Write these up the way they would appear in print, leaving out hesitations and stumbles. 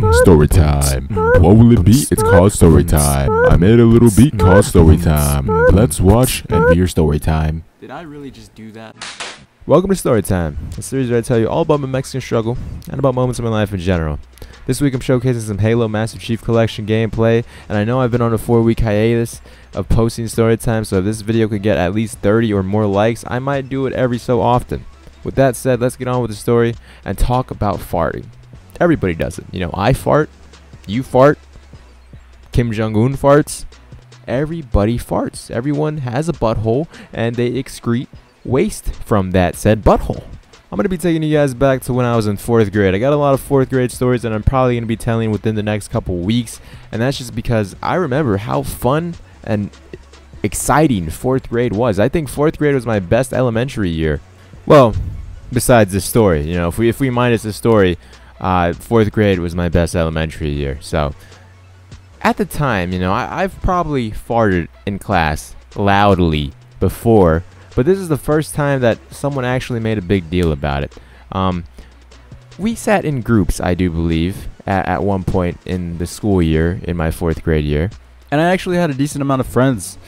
Story time. What will it be? It's called story time. I made a little beat called story time. Let's watch Envyerz story time. Did I really just do that? Welcome to Storytime, a series where I tell you all about my Mexican struggle and about moments in my life in general. This week I'm showcasing some Halo Master Chief Collection gameplay, and I know I've been on a 4-week hiatus of posting Storytime, so if this video could get at least 30 or more likes, I might do it every so often. With that said, let's get on with the story and talk about farting. Everybody does it. You know, I fart, you fart, Kim Jong-un farts, everybody farts. Everyone has a butthole and they excrete waste from that said butthole. I'm going to be taking you guys back to when I was in 4th grade. I got a lot of 4th grade stories that I'm probably going to be telling within the next couple weeks, and that's just because I remember how fun and exciting 4th grade was. I think 4th grade was my best elementary year. Well, besides this story, you know, if we minus the story, 4th grade was my best elementary year. So at the time, you know, I've probably farted in class loudly before, but this is the first time that someone actually made a big deal about it. We sat in groups, I do believe, at one point in the school year, in my 4th grade year. And I actually had a decent amount of friends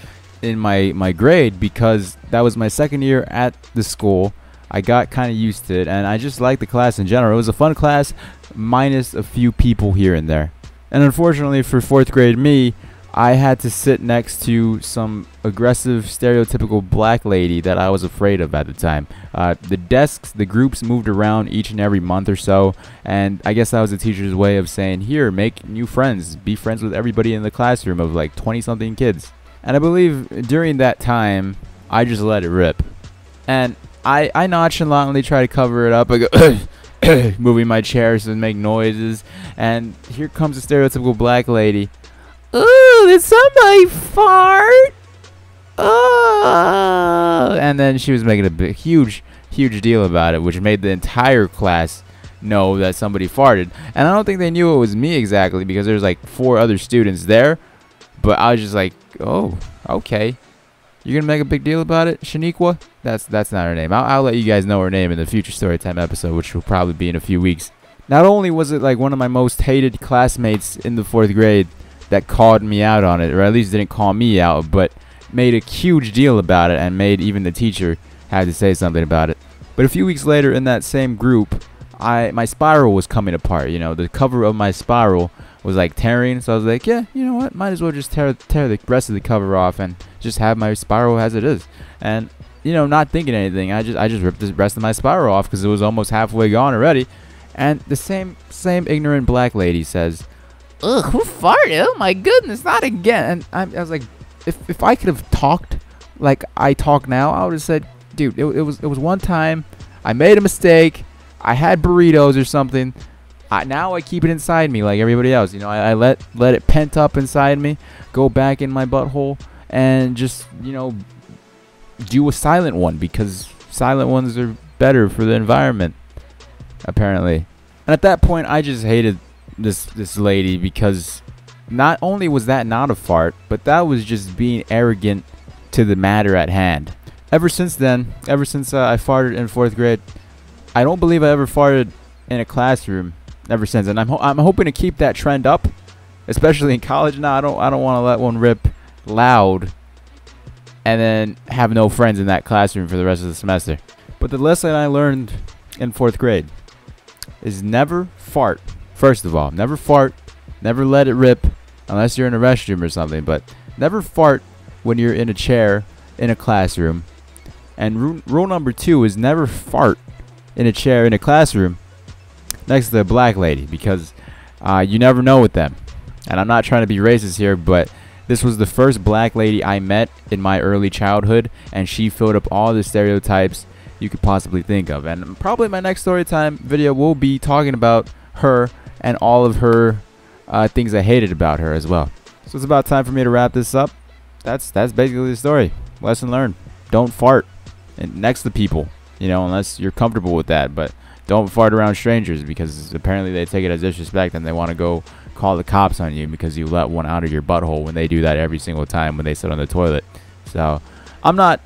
in my grade because that was my 2nd year at the school. I got kind of used to it, and I just liked the class in general. It was a fun class, minus a few people here and there. And unfortunately for 4th grade me, I had to sit next to some aggressive, stereotypical black lady that I was afraid of at the time. The desks, the groups moved around each and every month or so, and I guess that was the teacher's way of saying, here, make new friends, be friends with everybody in the classroom of like 20-something kids. And I believe during that time, I just let it rip. And I nonchalantly try to cover it up. I go moving my chairs and make noises, and here comes a stereotypical black lady. Ooh, did somebody fart? Oh, and then she was making a huge deal about it, which made the entire class know that somebody farted. And I don't think they knew it was me exactly because there's like 4 other students there, but I was just like, oh, okay. You're gonna make a big deal about it, Shaniqua? That's not her name. I'll let you guys know her name in the future Storytime episode, which will probably be in a few weeks. Not only was it like one of my most hated classmates in the 4th grade that called me out on it, or at least didn't call me out, but made a huge deal about it and made even the teacher had to say something about it. But a few weeks later in that same group, my spiral was coming apart. You know, the cover of my spiral was like tearing, so I was like, yeah, you know what, might as well just tear the rest of the cover off and just have my spiral as it is. And you know, not thinking anything, I just ripped the rest of my spiral off because it was almost halfway gone already. And the same ignorant black lady says, ugh, who farted? Oh my goodness, not again. And I was like, if I could have talked like I talk now, I would have said, dude, it was one time, I made a mistake, I had burritos or something. Now I keep it inside me like everybody else. You know, I let it pent up inside me, go back in my butthole, and just, you know, do a silent one because silent ones are better for the environment, apparently. And at that point, I just hated this lady because not only was that not a fart, but that was just being arrogant to the matter at hand. Ever since then, ever since I farted in 4th grade, I don't believe I ever farted in a classroom ever since, and I'm hoping to keep that trend up, especially in college. Now I don't want to let one rip loud and then have no friends in that classroom for the rest of the semester. But the lesson I learned in 4th grade is never fart. First of all, never fart, never let it rip unless you're in a restroom or something, but never fart when you're in a chair in a classroom. And rule number 2 is never fart in a chair in a classroom next to a black lady, because you never know with them. And I'm not trying to be racist here, but this was the first black lady I met in my early childhood, and she filled up all the stereotypes you could possibly think of. And probably my next storytime video will be talking about her and all of her things I hated about her as well. So it's about time for me to wrap this up. That's basically the story. Lesson learned. Don't fart next to people, you know, unless you're comfortable with that. But don't fart around strangers because apparently they take it as disrespect and they want to go call the cops on you because you let one out of your butthole when they do that every single time when they sit on the toilet. So I'm not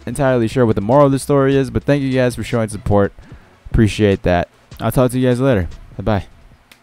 entirely sure what the moral of the story is, but thank you guys for showing support. Appreciate that. I'll talk to you guys later. Bye-bye.